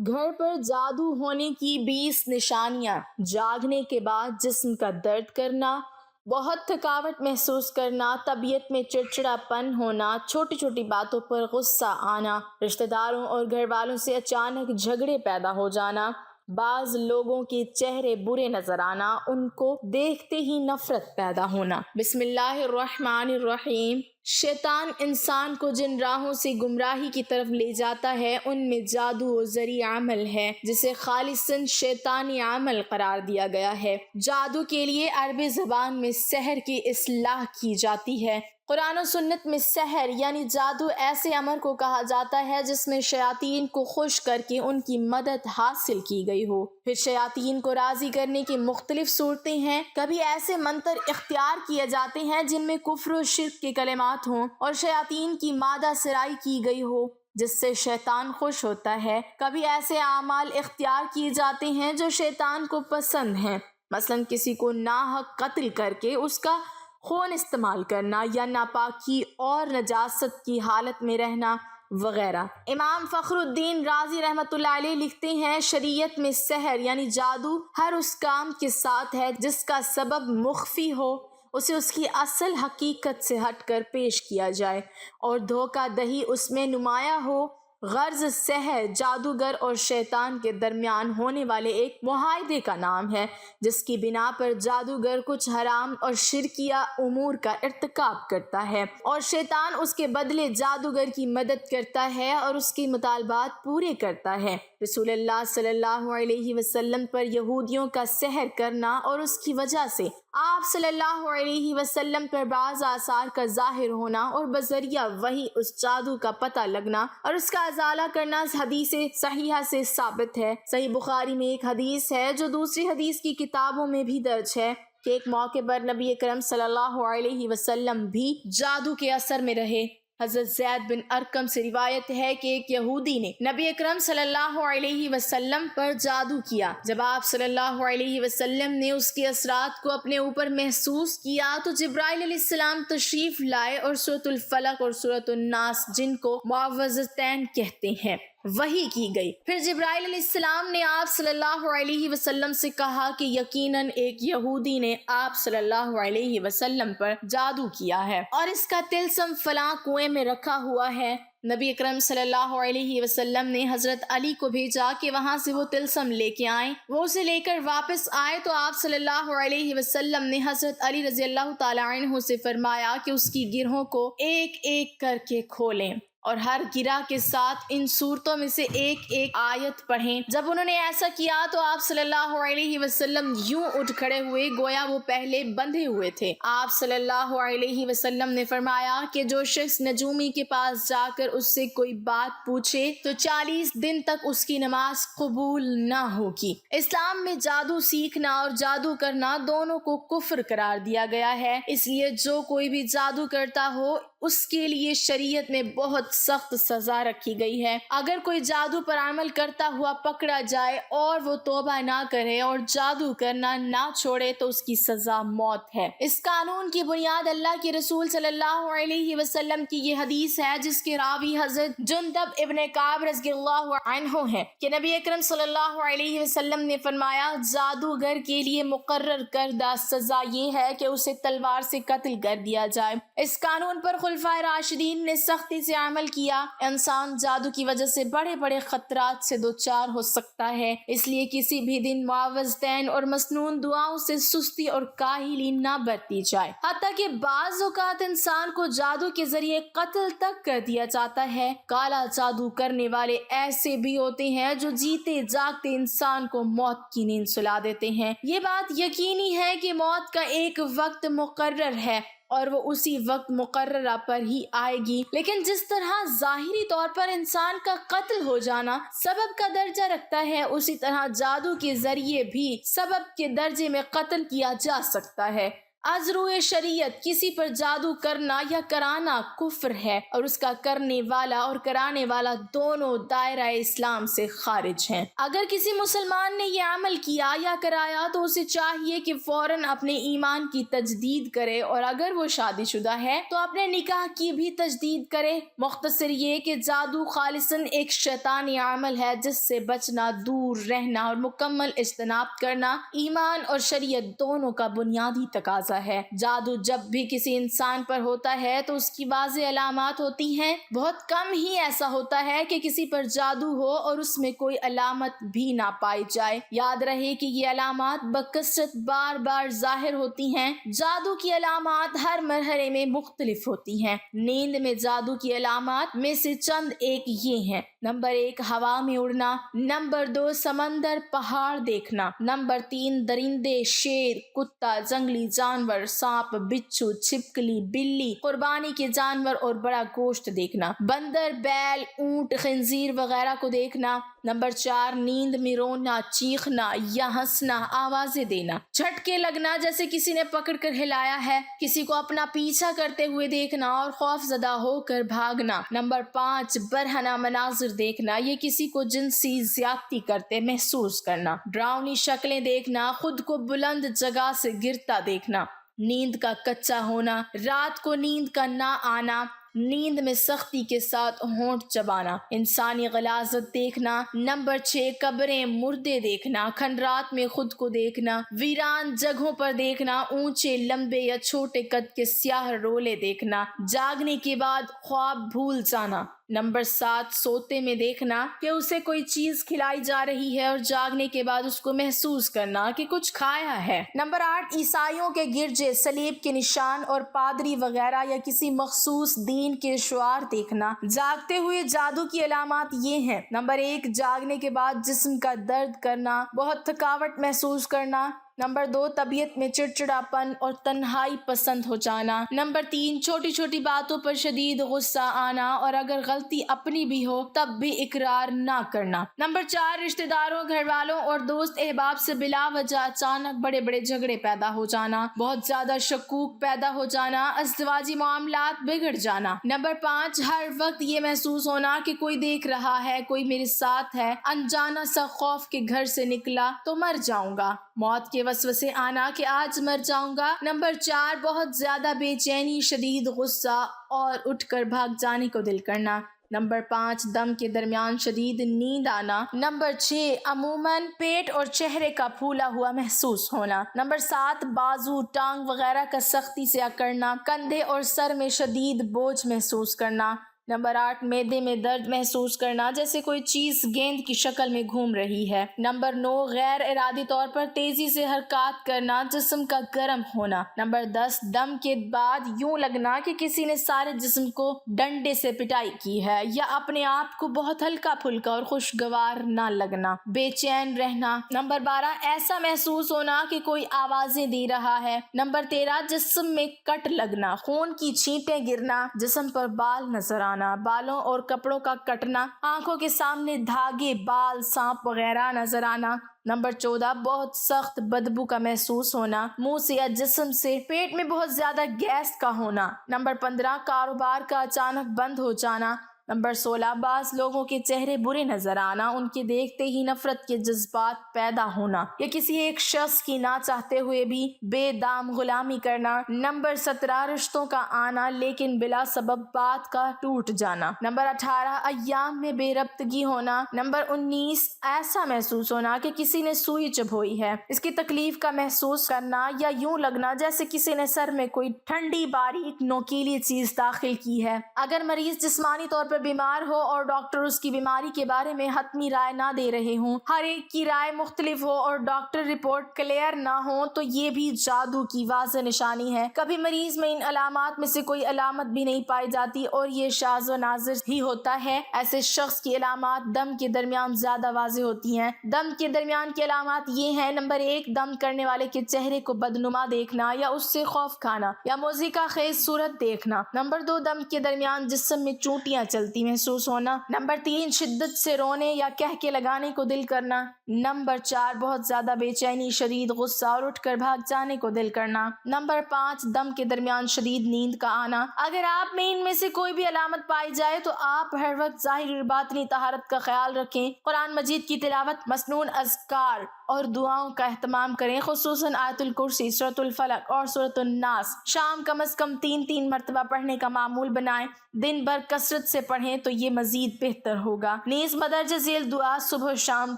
گھر پر جادو ہونے کی 20 نشانیاں: جاگنے کے بعد جسم کا درد کرنا، بہت تھکاوٹ محسوس کرنا، طبیعت میں چڑچڑا پن ہونا، چھوٹی چھوٹی باتوں پر غصہ آنا، رشتہ داروں اور گھر والوں سے اچانک جھگڑے پیدا ہو جانا، بعض لوگوں کے چہرے برے نظر آنا، ان کو دیکھتے ہی نفرت پیدا ہونا۔ بسم اللہ الرحمن الرحیم۔ شیطان انسان کو جن راہوں سے گمراہی کی طرف لے جاتا ہے ان میں جادو و زری عمل ہے، جسے خالصاً شیطانی عمل قرار دیا گیا ہے۔ جادو کے لیے عربی زبان میں سحر کی اصطلاح کی جاتی ہے۔ قرآن و سنت میں سحر یعنی جادو ایسے عمل کو کہا جاتا ہے جس میں شیاطین کو خوش کر کے ان کی مدد حاصل کی گئی ہو۔ پھر شیاطین کو راضی کرنے کی مختلف صورتیں ہیں۔ کبھی ایسے منتر اختیار کیے جاتے ہیں جن میں کفر و شرک کے کلمات ہوں اور شیاطین کی مادہ سرائی کی گئی ہو جس سے شیطان خوش ہوتا ہے۔ کبھی ایسے اعمال اختیار کیے جاتے ہیں جو شیطان کو پسند ہیں، مثلا کسی کو ناحق قتل کر کے اس کا خون استعمال کرنا یا ناپاکی اور نجاست کی حالت میں رہنا وغیرہ۔ امام فخر الدین رازی رحمۃ اللہ علیہ لکھتے ہیں، شریعت میں سحر یعنی جادو ہر اس کام کے ساتھ ہے جس کا سبب مخفی ہو، اسے اس کی اصل حقیقت سے ہٹ کر پیش کیا جائے اور دھوکہ دہی اس میں نمایاں ہو۔ غرض سحر جادوگر اور شیطان کے درمیان ہونے والے ایک معاہدے کا نام ہے جس کی بنا پر جادوگر کچھ حرام اور شرکیہ امور کا ارتکاب کرتا ہے اور شیطان اس کے بدلے جادوگر کی مدد کرتا ہے اور اس کے مطالبات پورے کرتا ہے۔ رسول اللہ صلی اللہ علیہ وسلم پر یہودیوں کا سحر کرنا اور اس کی وجہ سے آپ صلی اللہ علیہ وسلم پر بعض آثار کا ظاہر ہونا اور بذریعہ وحی اس جادو کا پتہ لگنا اور اس کا ازالہ کرنا حدیث صحیحہ سے ثابت ہے۔ صحیح بخاری میں ایک حدیث ہے جو دوسری حدیث کی کتابوں میں بھی درج ہے کہ ایک موقع پر نبی اکرم صلی اللہ علیہ وسلم بھی جادو کے اثر میں رہے۔ حضرت زید بن ارقم سے روایت ہے کہ ایک یہودی نے نبی اکرم صلی اللہ علیہ وسلم پر جادو کیا۔ جب آپ صلی اللہ علیہ وسلم نے اس کے اثرات کو اپنے اوپر محسوس کیا تو جبرائیل علیہ السلام تشریف لائے اور سورۃ الفلق اور سورۃ الناس، جن کو معوذتین کہتے ہیں، وحی کی گئی۔ پھر جبرائیل علیہ السلام نے آپ صلی اللہ علیہ وسلم سے کہا کہ یقیناً ایک یہودی نے آپ صلی اللہ علیہ وسلم پر جادو کیا ہے اور اس کا طلسم فلاں کنویں میں رکھا ہوا ہے۔ نبی اکرم صلی اللہ علیہ وسلم نے حضرت علی کو بھیجا کہ وہاں سے وہ طلسم لے کے آئیں۔ وہ اسے لے کر واپس آئے تو آپ صلی اللہ علیہ وسلم نے حضرت علی رضی اللہ تعالیٰ عنہ سے فرمایا کہ اس کی گرہوں کو ایک ایک کر کے کھولیں اور ہر گرہ کے ساتھ ان صورتوں میں سے ایک ایک آیت پڑھیں۔ جب انہوں نے ایسا کیا تو آپ صلی اللہ علیہ وسلم یوں اٹھ کھڑے ہوئے گویا وہ پہلے بندھے ہوئے تھے۔ آپ صلی اللہ علیہ وسلم نے فرمایا کہ جو شخص نجومی کے پاس جا کر اس سے کوئی بات پوچھے تو 40 دن تک اس کی نماز قبول نہ ہوگی۔ اسلام میں جادو سیکھنا اور جادو کرنا دونوں کو کفر قرار دیا گیا ہے، اس لیے جو کوئی بھی جادو کرتا ہو اس کے لیے شریعت میں بہت سخت سزا رکھی گئی ہے۔ اگر کوئی جادو پر عمل کرتا ہوا پکڑا جائے اور وہ توبہ نہ کرے اور جادو کرنا نہ چھوڑے تو اس کی سزا موت ہے۔ اس قانون کی بنیاد اللہ کے رسول صلی اللہ علیہ وسلم کی یہ حدیث ہے جس کے راوی حضرت جندب ابن کعب رضی اللہ عنہ ہے کہ نبی اکرم صلی اللہ علیہ وسلم نے فرمایا، جادوگر کے لیے مقرر کردہ سزا یہ ہے کہ اسے تلوار سے قتل کر دیا جائے۔ اس قانون پر خلفائے راشدین نے سختی سے عمل کیا۔ انسان جادو کی وجہ سے بڑے بڑے خطرات سے دوچار ہو سکتا ہے، اس لیے کسی بھی دن معوذتین اور مسنون دعاؤں سے سستی اور کاہلی نہ برتی جائے، حتیٰ کہ بعض اوقات انسان کو جادو کے ذریعے قتل تک کر دیا جاتا ہے۔ کالا جادو کرنے والے ایسے بھی ہوتے ہیں جو جیتے جاگتے انسان کو موت کی نیند سلا دیتے ہیں۔ یہ بات یقینی ہے کہ موت کا ایک وقت مقرر ہے اور وہ اسی وقت مقررہ پر ہی آئے گی، لیکن جس طرح ظاہری طور پر انسان کا قتل ہو جانا سبب کا درجہ رکھتا ہے، اسی طرح جادو کے ذریعے بھی سبب کے درجے میں قتل کیا جا سکتا ہے۔ از روئے شریعت کسی پر جادو کرنا یا کرانا کفر ہے اور اس کا کرنے والا اور کرانے والا دونوں دائرہ اسلام سے خارج ہیں۔ اگر کسی مسلمان نے یہ عمل کیا یا کرایا تو اسے چاہیے کہ فوراً اپنے ایمان کی تجدید کرے، اور اگر وہ شادی شدہ ہے تو اپنے نکاح کی بھی تجدید کرے۔ مختصر یہ کہ جادو خالصاً ایک شیطانی عمل ہے جس سے بچنا، دور رہنا اور مکمل اجتناب کرنا ایمان اور شریعت دونوں کا بنیادی تقاضا ہے۔ جادو جب بھی کسی انسان پر ہوتا ہے تو اس کی واضح علامات ہوتی ہیں۔ بہت کم ہی ایسا ہوتا ہے کہ کسی پر جادو ہو اور اس میں کوئی علامت بھی نہ پائی جائے۔ یاد رہے کہ یہ علامات بکثرت بار بار ظاہر ہوتی ہیں۔ جادو کی علامات ہر مرحلے میں مختلف ہوتی ہیں۔ نیند میں جادو کی علامات میں سے چند ایک یہ ہیں: نمبر 1 ہوا میں اڑنا، نمبر 2 سمندر پہاڑ دیکھنا، نمبر 3 درندے، شیر، کتا، جنگلی جانور، سانپ، بچھو، چھپکلی، بلی، قربانی کے جانور اور بڑا گوشت دیکھنا، بندر، بیل، اونٹ، خنزیر وغیرہ کو دیکھنا، نمبر 4 نیند میں رونا، چیخنا یا ہنسنا، آوازیں دینا، جھٹکے لگنا جیسے کسی نے پکڑ کر ہلایا ہے، کسی کو اپنا پیچھا کرتے ہوئے دیکھنا اور خوف زدہ ہو کر بھاگنا، نمبر 5 برہنہ مناظر دیکھنا، یہ کسی کو جنسی زیادتی کرتے محسوس کرنا، ڈراؤنی شکلیں دیکھنا، خود کو بلند جگہ سے گرتا دیکھنا، نیند کا کچا ہونا، رات کو نیند کا نہ آنا، نیند میں سختی کے ساتھ ہونٹ چبانا، انسانی غلاظت دیکھنا، نمبر 6 قبریں، مردے دیکھنا، کھنڈرات میں خود کو دیکھنا، ویران جگہوں پر دیکھنا، اونچے، لمبے یا چھوٹے قد کے سیاہ رولے دیکھنا، جاگنے کے بعد خواب بھول جانا، نمبر 7 سوتے میں دیکھنا کہ اسے کوئی چیز کھلائی جا رہی ہے اور جاگنے کے بعد اس کو محسوس کرنا کہ کچھ کھایا ہے، نمبر 8 عیسائیوں کے گرجے، صلیب کے نشان اور پادری وغیرہ یا کسی مخصوص دین کے شعار دیکھنا۔ جاگتے ہوئے جادو کی علامات یہ ہیں: نمبر 1 جاگنے کے بعد جسم کا درد کرنا، بہت تھکاوٹ محسوس کرنا، نمبر 2 طبیعت میں چڑچڑاپن اور تنہائی پسند ہو جانا، نمبر 3 چھوٹی چھوٹی باتوں پر شدید غصہ آنا اور اگر غلطی اپنی بھی ہو تب بھی اقرار نہ کرنا، نمبر 4 رشتہ داروں، گھر والوں اور دوست احباب سے بلا وجہ اچانک بڑے بڑے جھگڑے پیدا ہو جانا، بہت زیادہ شکوک پیدا ہو جانا، ازدواجی معاملات بگڑ جانا، نمبر 5 ہر وقت یہ محسوس ہونا کہ کوئی دیکھ رہا ہے، کوئی میرے ساتھ ہے، انجانا سا خوف کہ گھر سے نکلا تو مر جاؤں گا، موت کے وسوسے آنا کہ آج مر جاؤں گا، نمبر 4 بہت زیادہ بے چینی، شدید غصہ اور اٹھ کر بھاگ جانے کو دل کرنا، نمبر 5 دم کے درمیان شدید نیند آنا، نمبر 6 عموماً پیٹ اور چہرے کا پھولا ہوا محسوس ہونا، نمبر 7 بازو، ٹانگ وغیرہ کا سختی سے اکڑنا، کندھے اور سر میں شدید بوجھ محسوس کرنا، نمبر 8 معدے میں درد محسوس کرنا جیسے کوئی چیز گیند کی شکل میں گھوم رہی ہے، نمبر 9 غیر ارادی طور پر تیزی سے حرکات کرنا، جسم کا گرم ہونا، نمبر 10 دم کے بعد یوں لگنا کہ کسی نے سارے جسم کو ڈنڈے سے پٹائی کی ہے یا اپنے آپ کو بہت ہلکا پھلکا اور خوشگوار نہ لگنا، بے چین رہنا، نمبر 12 ایسا محسوس ہونا کہ کوئی آوازیں دے رہا ہے، نمبر 13 جسم میں کٹ لگنا، خون کی چھینٹیں گرنا، جسم پر بال نظر آنا، بالوں اور کپڑوں کا کٹنا، آنکھوں کے سامنے دھاگے، بال، سانپ وغیرہ نظر آنا، نمبر 14 بہت سخت بدبو کا محسوس ہونا، منہ سے یا جسم سے، پیٹ میں بہت زیادہ گیس کا ہونا، نمبر 15 کاروبار کا اچانک بند ہو جانا، نمبر 16 بعض لوگوں کے چہرے برے نظر آنا، ان کے دیکھتے ہی نفرت کے جذبات پیدا ہونا یا کسی ایک شخص کی نہ چاہتے ہوئے بھی بے دام غلامی کرنا، نمبر 17 رشتوں کا آنا لیکن بلا سبب بات کا ٹوٹ جانا، نمبر 18 ایام میں بے ربطگی ہونا، نمبر 19 ایسا محسوس ہونا کہ کسی نے سوئی چبھوئی ہے، اس کی تکلیف کا محسوس کرنا یا یوں لگنا جیسے کسی نے سر میں کوئی ٹھنڈی باریک نوکیلی چیز داخل کی ہے، اگر مریض جسمانی طور پر بیمار ہو اور ڈاکٹر اس کی بیماری کے بارے میں حتمی رائے نہ دے رہے ہوں، ہر ایک کی رائے مختلف ہو اور ڈاکٹر رپورٹ کلیئر نہ ہو تو یہ بھی جادو کی واضح نشانی ہے، کبھی مریض میں ان علامات میں سے کوئی علامت بھی نہیں پائی جاتی اور یہ شاذ و نادر ہی ہوتا ہے، ایسے شخص کی علامات دم کے درمیان زیادہ واضح ہوتی ہیں، دم کے درمیان کی علامات یہ ہیں: نمبر 1 دم کرنے والے کے چہرے کو بدنما دیکھنا یا اس سے خوف کھانا یا موذی کا خیز صورت دیکھنا، نمبر 2 دم کے درمیان جسم میں چونٹیاں چل مسلسلتی محسوس ہونا۔ نمبر 3 شدت سے رونے یا کہکے لگانے کو دل کرنا۔ نمبر 4 بہت زیادہ بے چینی، شدید غصہ اور اٹھ کر بھاگ جانے کو دل کرنا۔ نمبر 5 دم کے درمیان شدید نیند کا آنا۔ اگر آپ میں ان میں سے کوئی بھی علامت پائی جائے تو آپ ہر وقت ظاہری اور باطنی طہارت کا خیال رکھیں، قرآن مجید کی تلاوت، مسنون اذکار اور دعاؤں کا اہتمام کریں، خصوصاً آیت الکرسی، سورۃ الفلق اور سورۃ الناس شام کم از کم 3 مرتبہ پڑھنے کا معمول بنائیں۔ دن بھر کثرت سے پڑھیں تو یہ مزید بہتر ہوگا۔ نیز مدرجہ ذیل دعا صبح و شام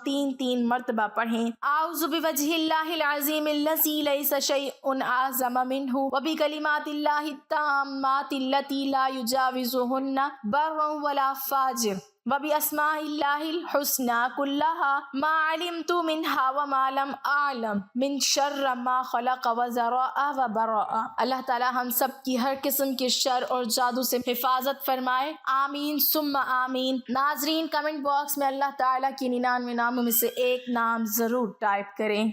3 مرتبہ پڑھیں۔ اعوذ بوجہ اللہ العظیم الذی لیس شیء اعظم منہ وبکلمات اللہ التامات اللتی لا یجاوزہن بر ولا فاجر وباسماء اللہ الحسنی کلها ما علمت منہا وما لم اعلم من شر ما خلق وذراء وبراء۔ اللہ تعالی ہم سب کی ہر قسم کے شر اور جادو سے حفاظت فرمائے، آمین ثم آمین۔ ناظرین کمنٹ باکس میں اللہ تعالی کی 99 ناموں میں سے ایک نام ضرور ٹائپ کریں۔